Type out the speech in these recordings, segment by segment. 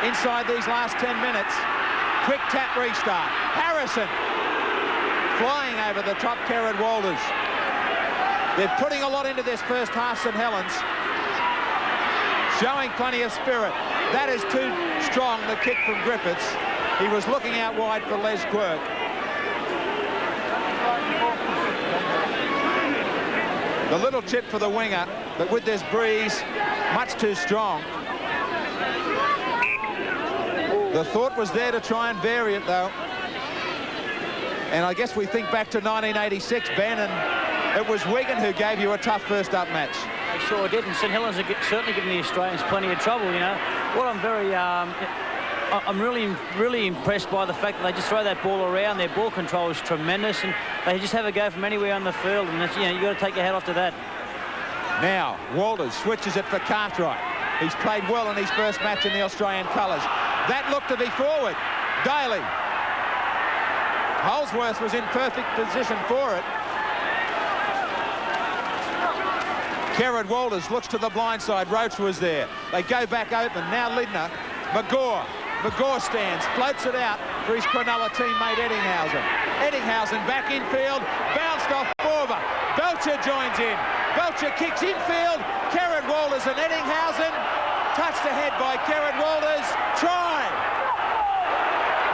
inside these last 10 minutes. Quick tap restart. Harrison flying over the top. Kerrod Walters. They're putting a lot into this first half, St Helens. Showing plenty of spirit. That is too strong, the kick from Griffiths. He was looking out wide for Les Quirk. The little chip for the winger, but with this breeze, much too strong. The thought was there to try and vary it, though. And I guess we think back to 1986, Ben, and it was Wigan who gave you a tough first-up match. They sure did, and St Helens are certainly giving the Australians plenty of trouble, you know. What I'm really impressed by the fact that they just throw that ball around. Their ball control is tremendous, and they just have a go from anywhere on the field, and you know, you've got to take your hat off to that. Now, Walters switches it for Cartwright. He's played well in his first match in the Australian colours. That looked to be forward. Daly. Holsworth was in perfect position for it. Kerrod Walters looks to the blind side. Roach was there. They go back open. Now Lindner. McGaw. McGaw stands. Floats it out for his Cronulla teammate Eddinghausen. Eddinghausen back infield. Bounced off Borba. Belcher joins in. Belcher kicks infield. Kerrod Walters and Eddinghausen. Touched ahead by Kerrod Walters. Try.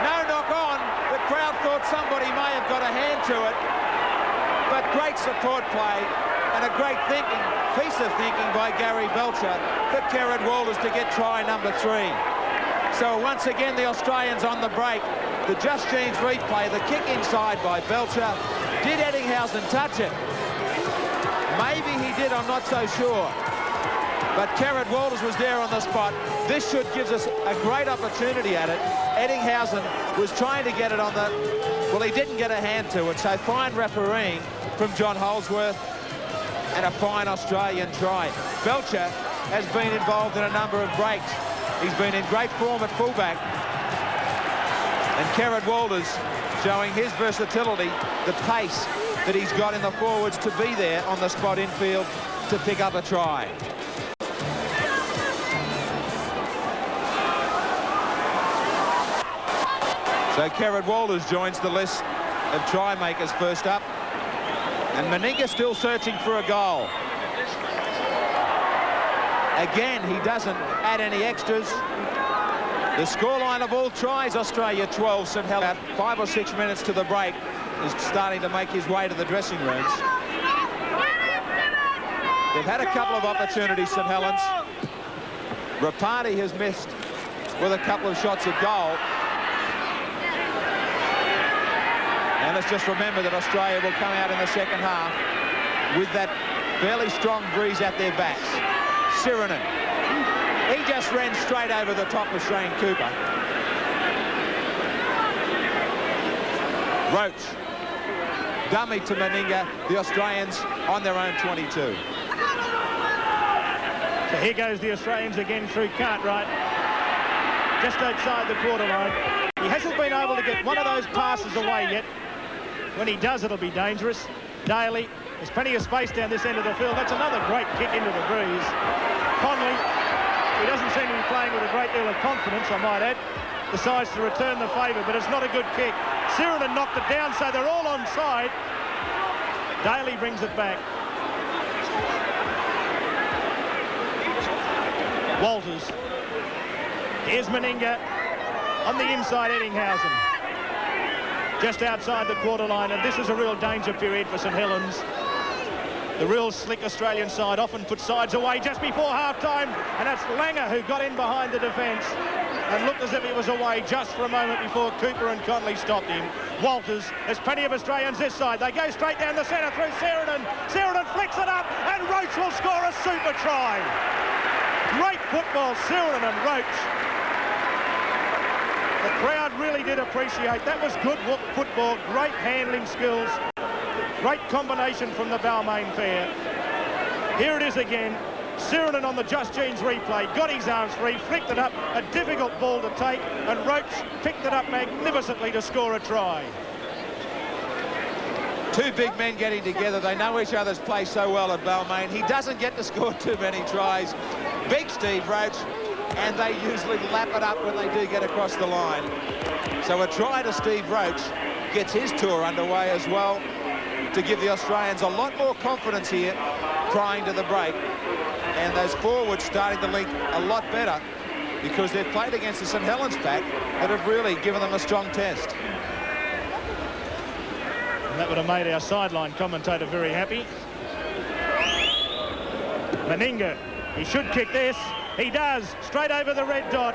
No knock on. The crowd thought somebody may have got a hand to it. But great support play and a great piece of thinking by Gary Belcher for Kerrod Walters to get try number 3. So once again, the Australians on the break. The Just Jeans replay, the kick inside by Belcher. Did Eddinghausen touch it? Maybe he did, I'm not so sure. But Kerrod Walters was there on the spot. This should give us a great opportunity at it. Eddinghausen was trying to get it on the... Well, he didn't get a hand to it, so fine refereeing from John Holsworth and a fine Australian try. Belcher has been involved in a number of breaks. He's been in great form at fullback. And Kerrod Walters showing his versatility, the pace that he's got in the forwards to be there on the spot infield to pick up a try. So Kerrod Walters joins the list of try makers first up. And Meninga still searching for a goal. Again, he doesn't add any extras. The scoreline of all tries, Australia 12, St Helens. 5 or 6 minutes to the break, is starting to make his way to the dressing rooms. They've had a couple of opportunities, St Helens. Rapati has missed with a couple of shots at goal. And let's just remember that Australia will come out in the second half with that fairly strong breeze at their backs. Sirinen. He just ran straight over the top of Shane Cooper. Roach. Dummy to Meninga. The Australians on their own 22. So here goes the Australians again through Cartwright. Just outside the quarter line. He hasn't been able to get one of those passes away yet. When he does, it'll be dangerous. Daly, there's plenty of space down this end of the field. That's another great kick into the breeze. Conley, he doesn't seem to be playing with a great deal of confidence, I might add. Decides to return the favour, but it's not a good kick. Sirinen knocked it down, so they're all onside. Daly brings it back. Walters. Here's Meninga on the inside, Eddinghausen. Just outside the quarter line, and this is a real danger period for St Helens. The real slick Australian side often put sides away just before half-time, and that's Langer who got in behind the defence and looked as if he was away just for a moment before Cooper and Conley stopped him. Walters, there's plenty of Australians this side. They go straight down the centre through Sirinen. Sirinen flicks it up, and Roach will score a super try. Great football, Sirinen and Roach. The crowd really did appreciate. That was good football, great handling skills, great combination from the Balmain pair. Here it is again. Sirinen on the Just Jeans replay, got his arms free, flicked it up, a difficult ball to take, and Roach picked it up magnificently to score a try. Two big men getting together. They know each other's play so well at Balmain. He doesn't get to score too many tries. Big Steve Roach and they usually lap it up when they do get across the line. So a try to Steve Roach gets his tour underway as well, to give the Australians a lot more confidence here trying to the break. And those forwards starting to link a lot better because they've played against the St Helens pack that have really given them a strong test. And that would have made our sideline commentator very happy. Meninga, he should kick this. He does, straight over the red dot.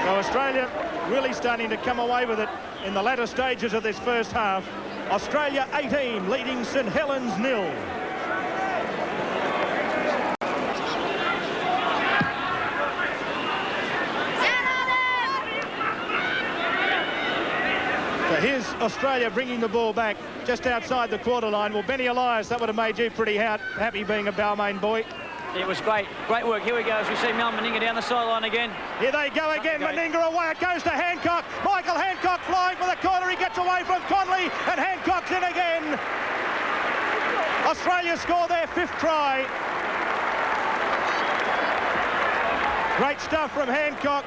So Australia really starting to come away with it in the latter stages of this first half. Australia 18, leading St Helens 0. So here's Australia bringing the ball back just outside the quarter line. Well, Benny Elias, that would have made you pretty happy being a Balmain boy. It was great work. Here we go as we see Mal Meninga down the sideline again. Here they go again. Meninga away. It goes to Hancock. Michael Hancock flying for the corner. He gets away from Conley, and Hancock's in again. Australia score their 5th try. Great stuff from Hancock,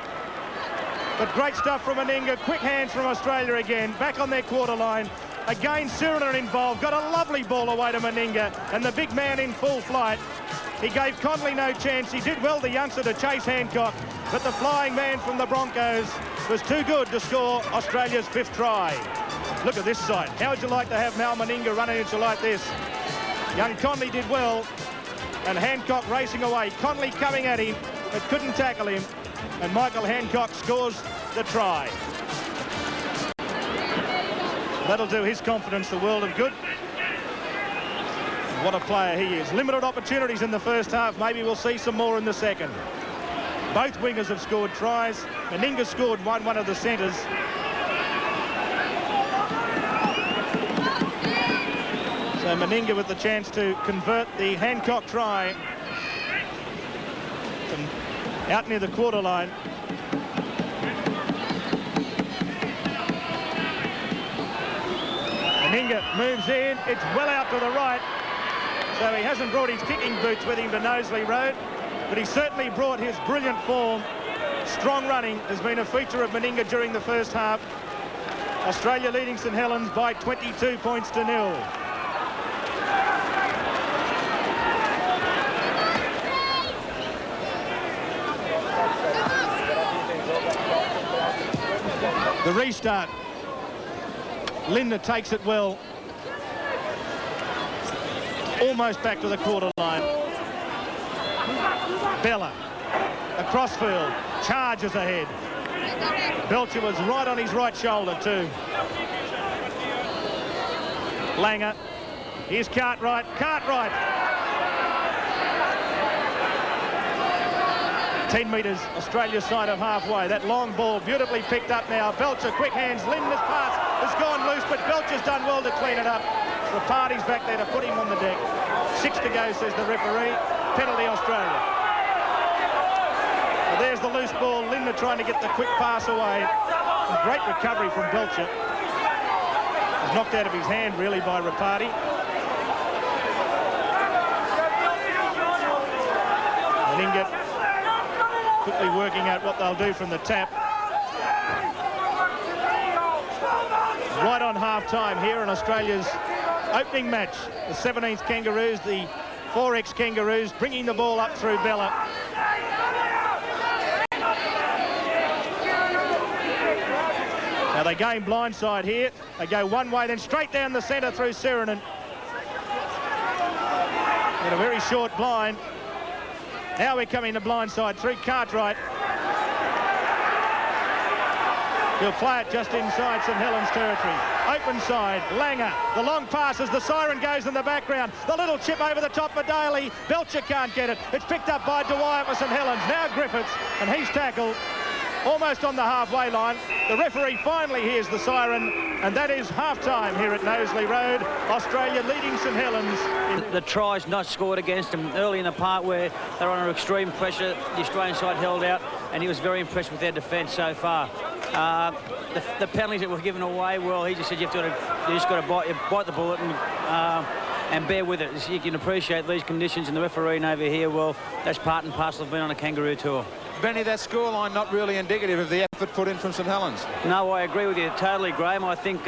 but great stuff from Meninga. Quick hands from Australia again. Back on their quarter line. Again, Sirinen involved. Got a lovely ball away to Meninga, and the big man in full flight. He gave Conley no chance. He did well, the youngster, to chase Hancock, but the flying man from the Broncos was too good to score Australia's 5th try. Look at this side. How would you like to have Mal Meninga running into like this? Young Conley did well, and Hancock racing away. Conley coming at him, but couldn't tackle him, and Michael Hancock scores the try. That'll do his confidence the world of good. What a player he is. Limited opportunities in the first half. Maybe we'll see some more in the second. Both wingers have scored tries. Meninga scored one of the centres. So Meninga with the chance to convert the Hancock try from out near the quarter line. Meninga moves in. It's well out to the right. So he hasn't brought his kicking boots with him to Knowsley Road, but he certainly brought his brilliant form. Strong running has been a feature of Meninga during the first half. Australia leading St Helens by 22 points to 0. The restart. Lindner takes it well. Almost back to the quarter line. Bella, across field, charges ahead. Belcher was right on his right shoulder too. Langer, here's Cartwright. 10 metres, Australia's side of halfway. That long ball beautifully picked up now. Belcher, quick hands, Lindner's pass has gone loose, but Belcher's done well to clean it up. The party's back there to put him on the deck. 6 to go, says the referee. Penalty Australia. Well, there's the loose ball. Lindner trying to get the quick pass away. A great recovery from Belcher. He's knocked out of his hand, really, by Rapati. Meninga quickly working out what they'll do from the tap. Right on half-time here in Australia's opening match. The 17th Kangaroos, the 4X Kangaroos, bringing the ball up through Bella. Now they gain blindside here. They go one way, then straight down the centre through Sirinen. In a very short blind. Now we're coming to blindside through Cartwright. He'll play it just inside St Helens territory. Open side, Langer. The long passes, the siren goes in the background. The little chip over the top for Daly. Belcher can't get it. It's picked up by Dwyer for St Helens. Now Griffiths, and he's tackled almost on the halfway line. The referee finally hears the siren, and that is half-time here at Knowsley Road. Australia leading St Helens. The tries not scored against them early in the part where they're under extreme pressure. The Australian side held out, and he was very impressed with their defence so far. The penalties that were given away, well, he just said you just got to bite the bullet and and bear with it. As you can appreciate these conditions and the refereeing over here, well, that's part and parcel of being on a kangaroo tour. Benny, that scoreline not really indicative of the effort put in from St Helens. No, I agree with you totally, Graham. I think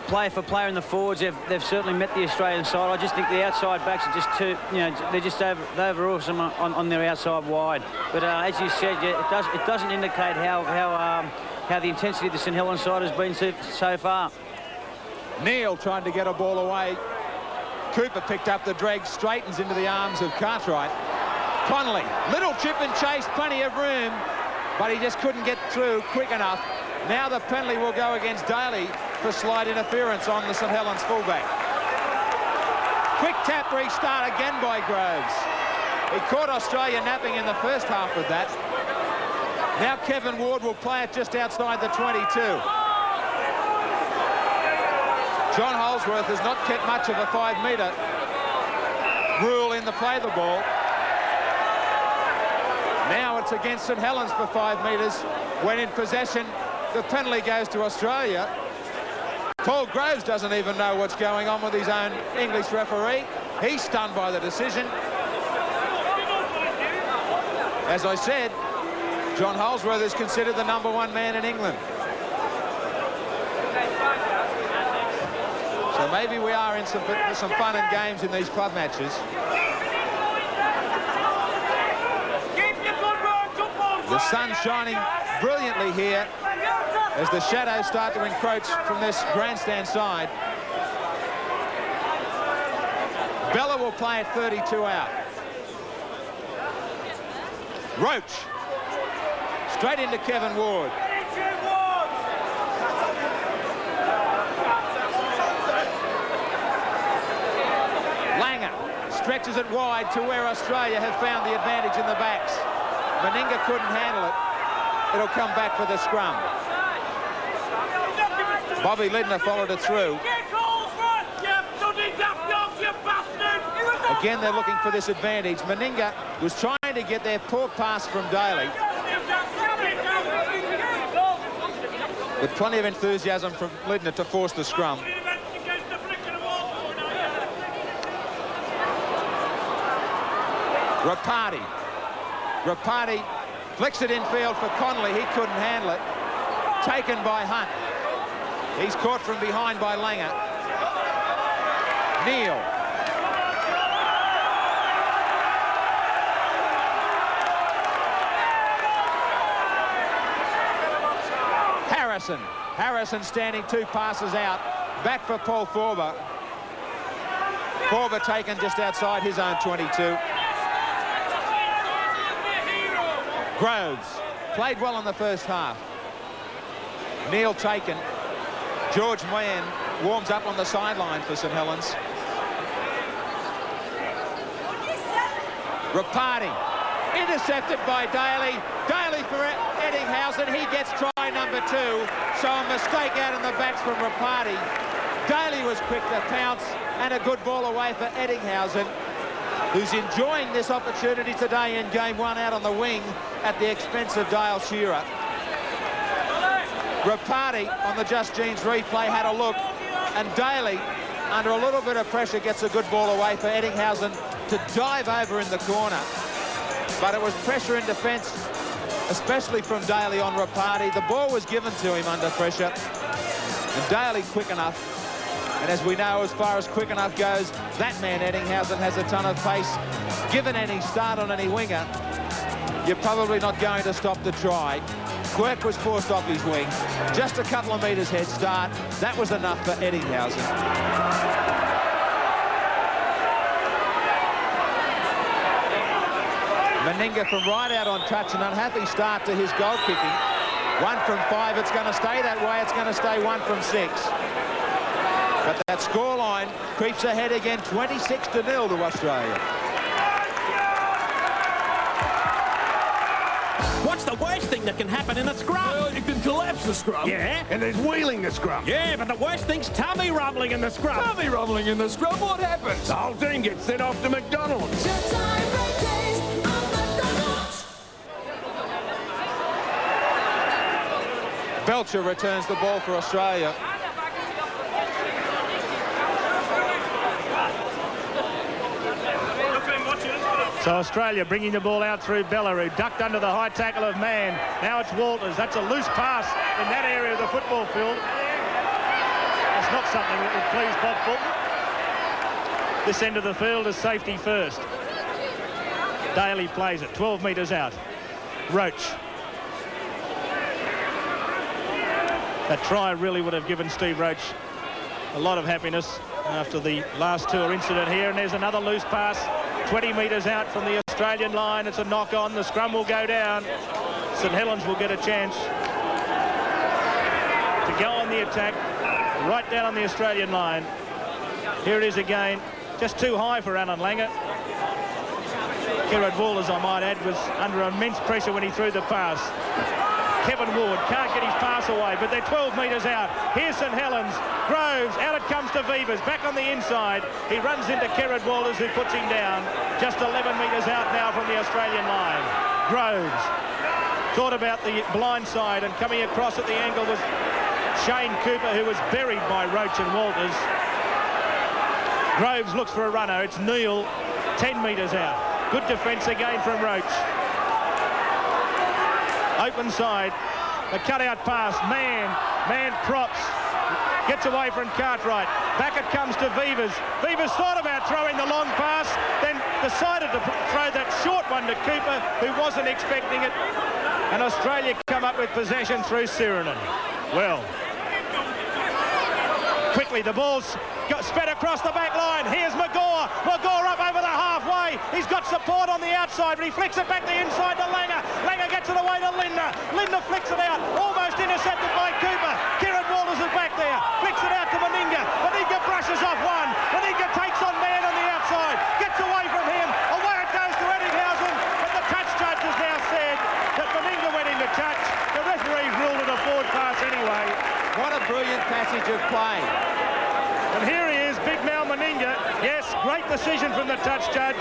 player for player in the forwards, they've certainly met the Australian side. I just think the outside backs are just too, they're just over awesome on their outside wide. But as you said, yeah, it doesn't indicate how the intensity of the St Helens side has been so far. Neil trying to get a ball away. Cooper picked up the drag, straightens into the arms of Cartwright. Connolly, little chip and chase, plenty of room, but he just couldn't get through quick enough. Now the penalty will go against Daly for slight interference on the St Helens fullback. Quick tap restart again by Groves. He caught Australia napping in the first half with that. Now Kevin Ward will play it just outside the 22. John Holsworth has not kept much of a 5-metre rule in the play the ball. Now it's against St Helens for 5 metres. When in possession, the penalty goes to Australia. Paul Groves doesn't even know what's going on with his own English referee. He's stunned by the decision. As I said, John Holsworth is considered the #1 man in England. So maybe we are in some fun and games in these club matches. The sun shining brilliantly here as the shadows start to encroach from this grandstand side. Bella will play at 32 out. Roach. Straight into Kevin Ward. Langer stretches it wide to where Australia have found the advantage in the backs. Meninga couldn't handle it. It'll come back for the scrum. Bobby Lidner followed it through. Again, they're looking for this advantage. Meninga was trying to get their poor pass from Daly. With plenty of enthusiasm from Lidner to force the scrum. Rapati. Rapati flicks it infield for Connolly. He couldn't handle it. Taken by Hunt. He's caught from behind by Langer. Neil. Harrison. Harrison standing 2 passes out. Back for Paul Forber. Forber taken just outside his own 22. Groves played well in the first half. Neil taken. George Moyen warms up on the sideline for St Helens. Rapati intercepted by Daly. Daly for Eddinghausen. He gets try number 2. So a mistake out in the backs from Rapati. Daly was quick to pounce and a good ball away for Eddinghausen, who's enjoying this opportunity today in game 1 out on the wing at the expense of Dale Shearer. Rapati on the Just Jeans replay had a look, and Daly, under a little bit of pressure, gets a good ball away for Eddinghausen to dive over in the corner. But it was pressure in defence, especially from Daly on Rapati. The ball was given to him under pressure, and Daly quick enough. And as we know, as far as quick enough goes, that man Eddinghausen has a ton of pace. Given any start on any winger, you're probably not going to stop the try. Quirk was forced off his wing. Just a couple of metres head start. That was enough for Eddinghausen. Meninga from right out on touch, an unhappy start to his goal kicking. 1 from 5, it's going to stay that way. It's going to stay 1 from 6. But that scoreline creeps ahead again, 26-0 to Australia. What's the worst thing that can happen in a scrum? Well, you can collapse the scrum. Yeah? And there's wheeling the scrum. Yeah, but the worst thing's tummy rumbling in the scrum. Tummy rumbling in the scrum, what happens? The whole team gets sent off to McDonald's. Belcher returns the ball for Australia. So Australia bringing the ball out through Bella, who ducked under the high tackle of Mann. Now it's Walters. That's a loose pass in that area of the football field. That's not something that would please Bob Fulton. This end of the field is safety first. Daly plays it 12 metres out. Roach. That try really would have given Steve Roach a lot of happiness after the last tour incident here. And there's another loose pass 20 metres out from the Australian line. It's a knock on. The scrum will go down. St Helens will get a chance to go on the attack right down on the Australian line. Here it is again. Just too high for Alan Langer. Gerard Walters, I might add, was under immense pressure when he threw the pass. Kevin Ward can't get his pass away, but they're 12 metres out. Here's St Helens. Groves, out it comes to Vivers, back on the inside. He runs into Gerard Walters, who puts him down. Just 11 metres out now from the Australian line. Groves thought about the blind side, and coming across at the angle was Shane Cooper, who was buried by Roach and Walters. Groves looks for a runner. It's Neal, 10 metres out. Good defence again from Roach. Open side, the cutout pass, Mann props, gets away from Cartwright. Back it comes to Vivers. Vivers thought about throwing the long pass, then decided to throw that short one to Cooper, who wasn't expecting it. And Australia come up with possession through Sirenen. Well, quickly the ball's got sped across the back line. Here's Magore. Magore up over the halfway. He's got support on the outside, but he flicks it back the inside to Langer. Langer gets it away to Lindner. Lindner flicks it out, almost intercepted by Cooper. Gerard Walters is back there. Flicks it out to Meninga. Meninga brushes off one. Meninga takes on Mann on the outside. Gets away from him. Away it goes to Ettinghausen. But the touch judge has now said that Meninga went into touch. The referee ruled it a forward pass anyway. What a brilliant passage of play. And here he is, Big Mal Meninga. Yes, great decision from the touch judge,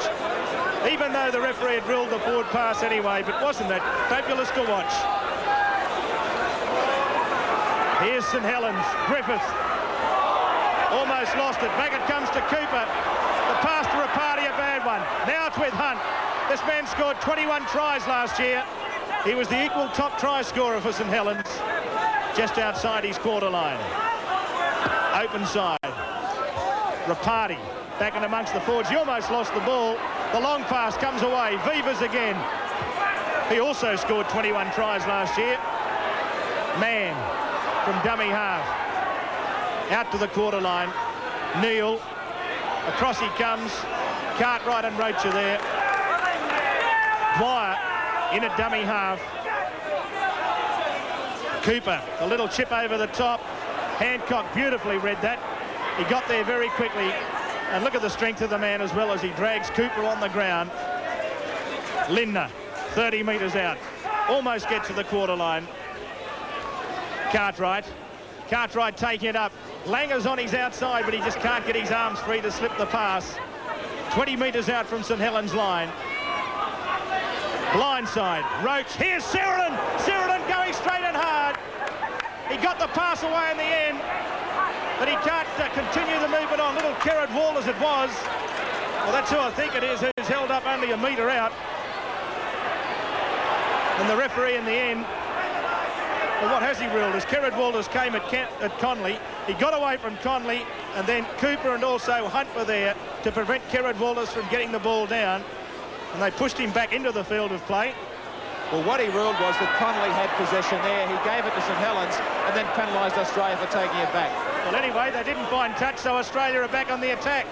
even though the referee had ruled the forward pass anyway. But wasn't that fabulous to watch? Here's St Helens. Griffith almost lost it. Back it comes to Cooper. The pass to Rapati, a bad one. Now it's with Hunt. This man scored 21 tries last year. He was the equal top try scorer for St Helens, just outside his quarter line. Open side. Rapati back in amongst the forwards. He almost lost the ball. The long pass comes away. Vivers again. He also scored 21 tries last year. Mann from dummy half. Out to the quarter line. Neal. Across he comes. Cartwright and Roach are there. Dwyer in a dummy half. Cooper, a little chip over the top. Hancock beautifully read that. He got there very quickly. And look at the strength of the man as well as he drags Cooper on the ground. Lindner, 30 metres out. Almost gets to the quarter line. Cartwright. Cartwright taking it up. Langer's on his outside, but he just can't get his arms free to slip the pass. 20 metres out from St Helens line. Blindside. Roach. Here's Sirenen. Sirenen going straight and hard. He got the pass away in the end, but he can't continue the movement on. Little Gerard Walters it was. Well, that's who I think it is, who's held up only a metre out. And the referee in the end, well, what has he ruled? As Gerard Walters came at Conley, he got away from Conley, and then Cooper and also Hunt were there to prevent Gerard Walters from getting the ball down, and they pushed him back into the field of play. Well, what he ruled was that Connolly had possession there. He gave it to St Helens and then penalised Australia for taking it back. Well, anyway, they didn't find touch, so Australia are back on the attack.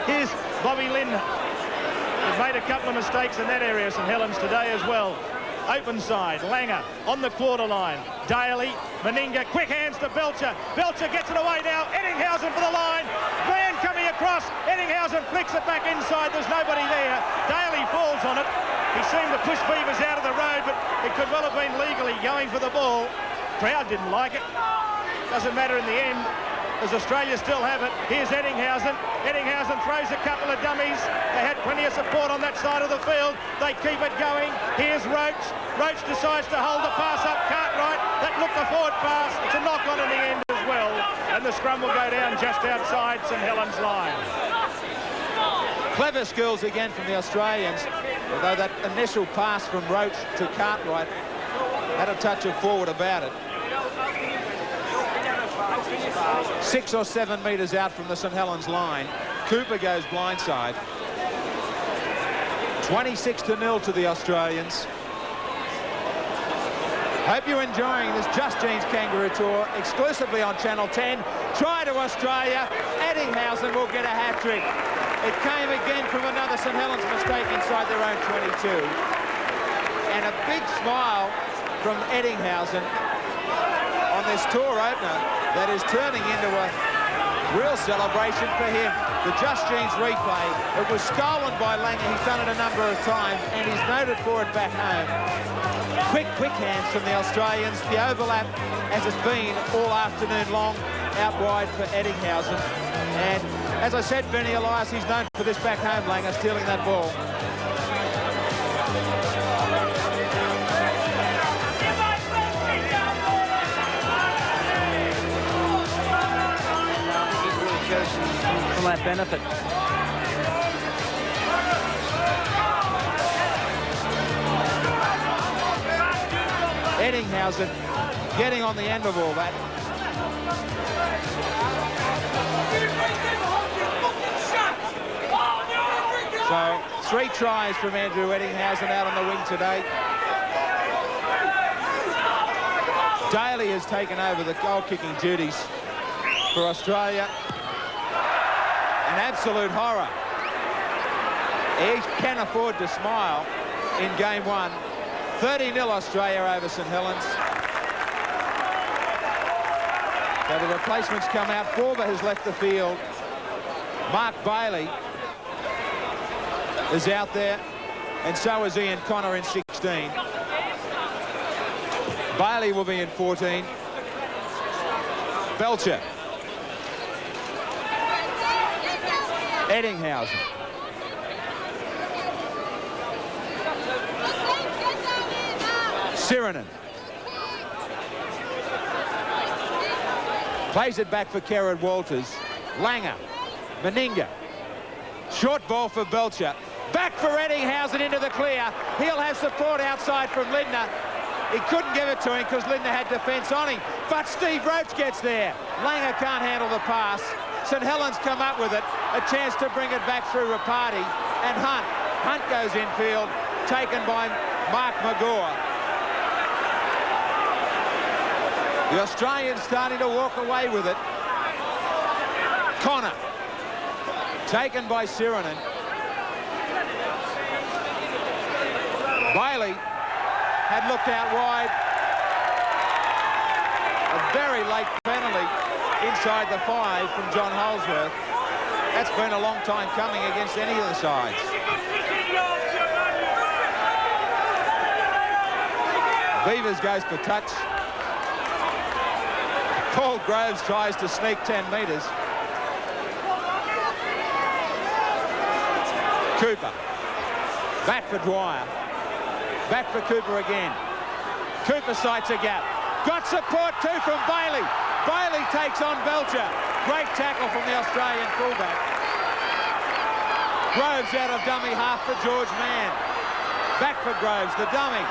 Here's Bobby Lindner. He's made a couple of mistakes in that area, St Helens, today as well. Open side, Langer on the quarter line. Daly, Meninga, quick hands to Belcher. Belcher gets it away now. Ettinghausen for the line. Van coming across. Ettinghausen flicks it back inside. There's nobody there. Daly falls on it. He seemed to push Vivers out of the road, but it could well have been legally going for the ball. Crowd didn't like it. Doesn't matter in the end, as Australia still have it. Here's Ettinghausen. Ettinghausen throws a couple of dummies. They had plenty of support on that side of the field. They keep it going. Here's Roach. Roach decides to hold the pass up. Cartwright. That looked a forward pass. It's a knock on in the end as well. And the scrum will go down just outside St Helens line. Clever skills again from the Australians. Although that initial pass from Roach to Cartwright had a touch of forward about it. 6 or 7 metres out from the St Helens line. Cooper goes blindside. 26-0 to the Australians. Hope you're enjoying this Just Jeans Kangaroo Tour exclusively on Channel 10. Try to Australia. Eddinghausen will get a hat-trick. It came again from another St Helens mistake inside their own 22. And a big smile from Eddinghausen on this tour opener that is turning into a real celebration for him. The Just Jeans replay. It was stolen by Langer. He's done it a number of times, and he's noted for it back home. Quick hands from the Australians. The overlap, as it's been all afternoon long, out wide for Eddinghausen. And as I said, Benny Elias, he's known for this back home, Langer, stealing that ball. From that benefit. Eddinghausen getting on the end of all that. So 3 tries from Andrew Eddinghausen out on the wing today. Daly has taken over the goal-kicking duties for Australia. An absolute horror. He can afford to smile in game 1. 30-0 Australia over St Helens. So the replacements come out. Forber has left the field. Mark Bailey is out there, and so is Ian Connor in 16. Bailey will be in 14. Belcher. Eddinghausen. Sirinen. Plays it back for Kerrod Walters. Langer. Meninga. Short ball for Belcher. Back for Eddinghausen into the clear. He'll have support outside from Lindner. He couldn't give it to him because Lindner had defence on him. But Steve Roach gets there. Langer can't handle the pass. St Helens come up with it. A chance to bring it back through Rapati. And Hunt. Hunt goes infield. Taken by Mark Magore. The Australians starting to walk away with it. Connor. Taken by Sirinen. Bailey had looked out wide. A very late penalty inside the 5 from John Holsworth. That's been a long time coming against any of the sides. Beavers goes for touch. Paul Groves tries to sneak 10 metres. Cooper. Back for Dwyer. Back for Cooper again. Cooper sights a gap. Got support too from Bailey. Bailey takes on Belcher. Great tackle from the Australian fullback. Groves out of dummy half for George Mann. Back for Groves, the dummy.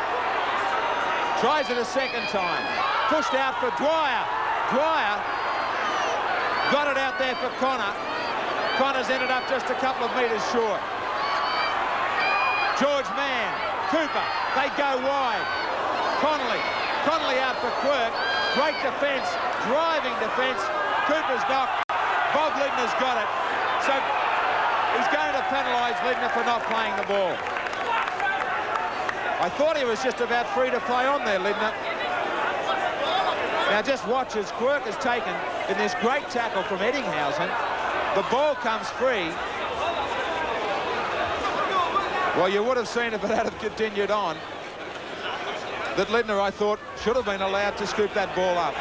Tries it a second time. Pushed out for Dwyer. Dwyer got it out there for Connor. Connor's ended up just a couple of metres short. George Mann. Cooper. They go wide. Connolly out for Quirk. Great defence. Driving defence. Cooper's knocked. Bob Lindner's got it. So he's going to penalise Lindner for not playing the ball. I thought he was just about free to play on there, Lindner. Now just watch as Quirk is taken in this great tackle from Eddinghausen. The ball comes free. Well, you would have seen if it had continued on that Lindner, I thought, should have been allowed to scoop that ball up.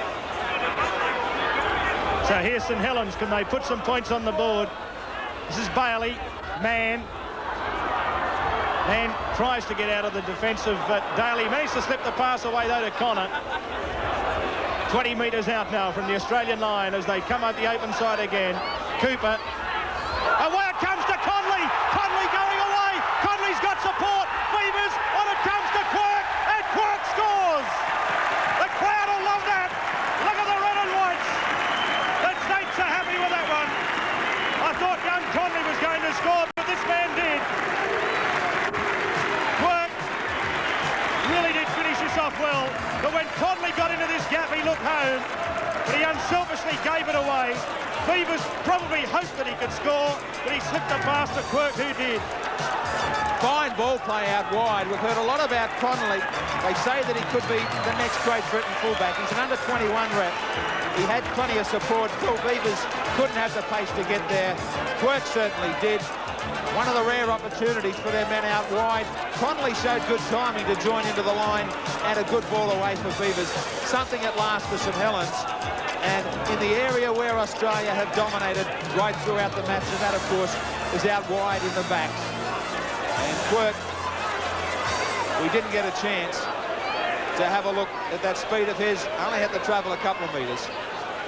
So here's St Helens. Can they put some points on the board? This is Bailey. Mann tries to get out of the defence of Daly. Managed to slip the pass away, though, to Connor. 20 metres out now from the Australian line as they come up the open side again. Cooper. Away it comes to Conley. Conley going away. Conley's got support. this off well, but when Conley got into this gap, he looked home, but he unselfishly gave it away. Beavers probably hoped that he could score, but he slipped it past to Quirk, who did. Fine ball play out wide. We've heard a lot about Connolly. They say that he could be the next Great Britain fullback. He's an under-21 rep. He had plenty of support. Phil Beavers couldn't have the pace to get there. Quirk certainly did. One of the rare opportunities for their men out wide. Connolly showed good timing to join into the line and a good ball away for Beavers. Something at last for St Helens. And in the area where Australia have dominated right throughout the match, and that, of course, is out wide in the backs. And Quirk, we didn't get a chance to have a look at that speed of his. Only had to travel a couple of metres.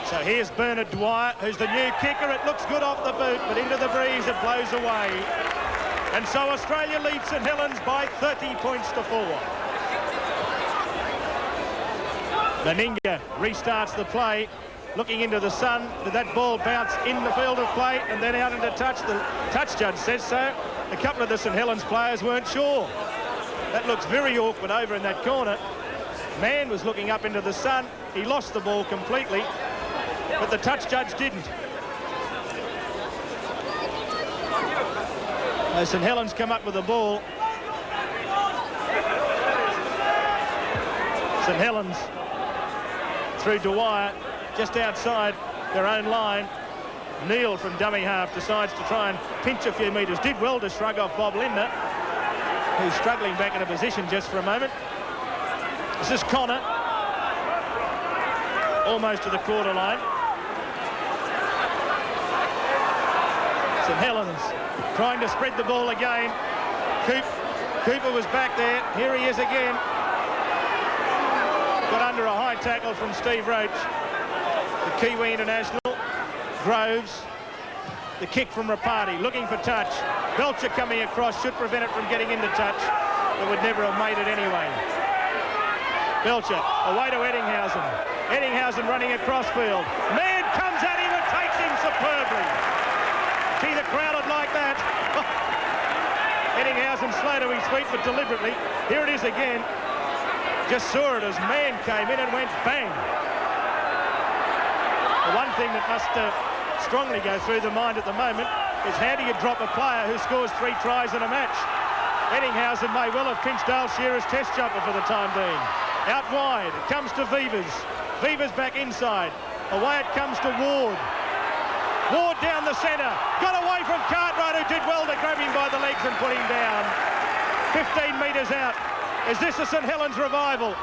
So here's Bernard Dwyer, who's the new kicker. It looks good off the boot, but into the breeze it blows away. And so Australia leads St Helens by 30 points to 4. Meninga restarts the play, looking into the sun. Did that ball bounce in the field of play and then out into touch? The touch judge says so. A couple of the St Helens players weren't sure. That looks very awkward over in that corner. Mann was looking up into the sun. He lost the ball completely, but the touch judge didn't. As St Helens come up with the ball. St Helens through Dwyer, just outside their own line. Neal from dummy half decides to try and pinch a few metres. Did well to shrug off Bob Lindner, who's struggling back in a position just for a moment. This is Connor, almost to the quarter line. St Helens trying to spread the ball again. Cooper was back there. Here he is again. Got under a high tackle from Steve Roach, the Kiwi international. Groves, the kick from Rapati, looking for touch. Belcher coming across, should prevent it from getting into touch, but would never have made it anyway. Belcher, away to Eddinghausen. Eddinghausen running across field. Mann comes at him and takes him superbly. Gee, the crowd would like that. Eddinghausen slow to his feet, but deliberately. Here it is again. Just saw it as Mann came in and went bang. The one thing that must strongly go through the mind at the moment is how do you drop a player who scores 3 tries in a match? Eddinghausen may well have pinched Dale Shearer's test jumper for the time being. Out wide, it comes to Vivers. Vivers back inside. Away it comes to Ward. Ward down the centre. Got away from Cartwright, who did well to grab him by the legs and put him down. 15 metres out. Is this a St Helens revival?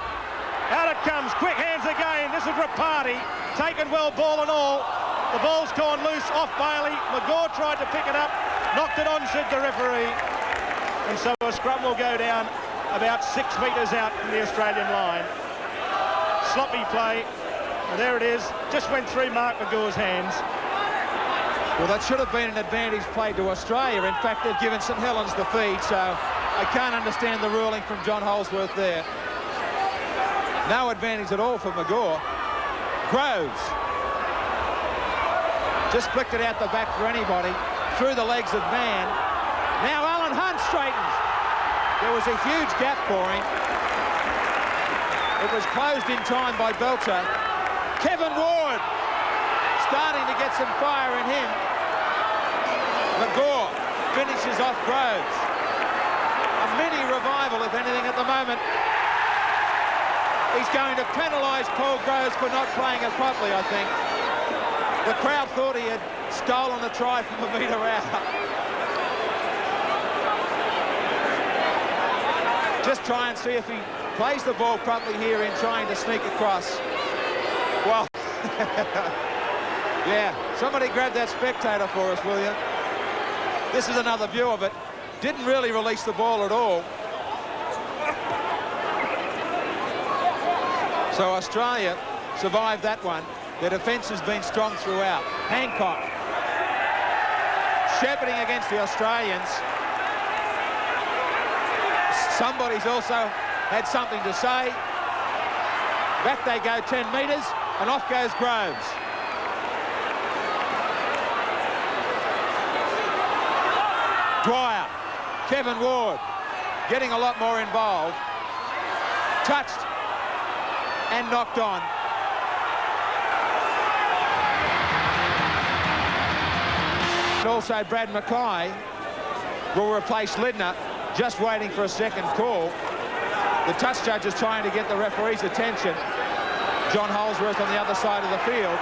Out it comes. Quick hands again. This is Rapati. Taken well, ball and all. The ball's gone loose off Bailey. McGaw tried to pick it up. Knocked it on, said the referee. And so a scrum will go down about 6 metres out from the Australian line. Sloppy play. And there it is. Just went through Mark McGaw's hands. Well, that should have been an advantage played to Australia. In fact, they've given St Helens the feed, so I can't understand the ruling from John Holsworth there. No advantage at all for McGaw. Groves just flicked it out the back for anybody. Through the legs of Mann. Now Alan Hunt straightens. There was a huge gap for him. It was closed in time by Belcher. Kevin Ward starting to get some fire in him. McGaw finishes off Groves. A mini revival, if anything, at the moment. He's going to penalise Paul Groves for not playing it properly, I think. The crowd thought he had stolen a try from a metre out. Just try and see if he plays the ball properly here in trying to sneak across. Well, yeah, somebody grab that spectator for us, will you? This is another view of it. Didn't really release the ball at all. So Australia survived that one. Their defence has been strong throughout. Hancock shepherding against the Australians. Somebody's also had something to say. Back they go 10 metres and off goes Groves. Dwyer, Kevin Ward getting a lot more involved. Touched and knocked on. And also Brad Mackay will replace Lidner, just waiting for a second call. The touch judge is trying to get the referee's attention. John Holsworth on the other side of the field.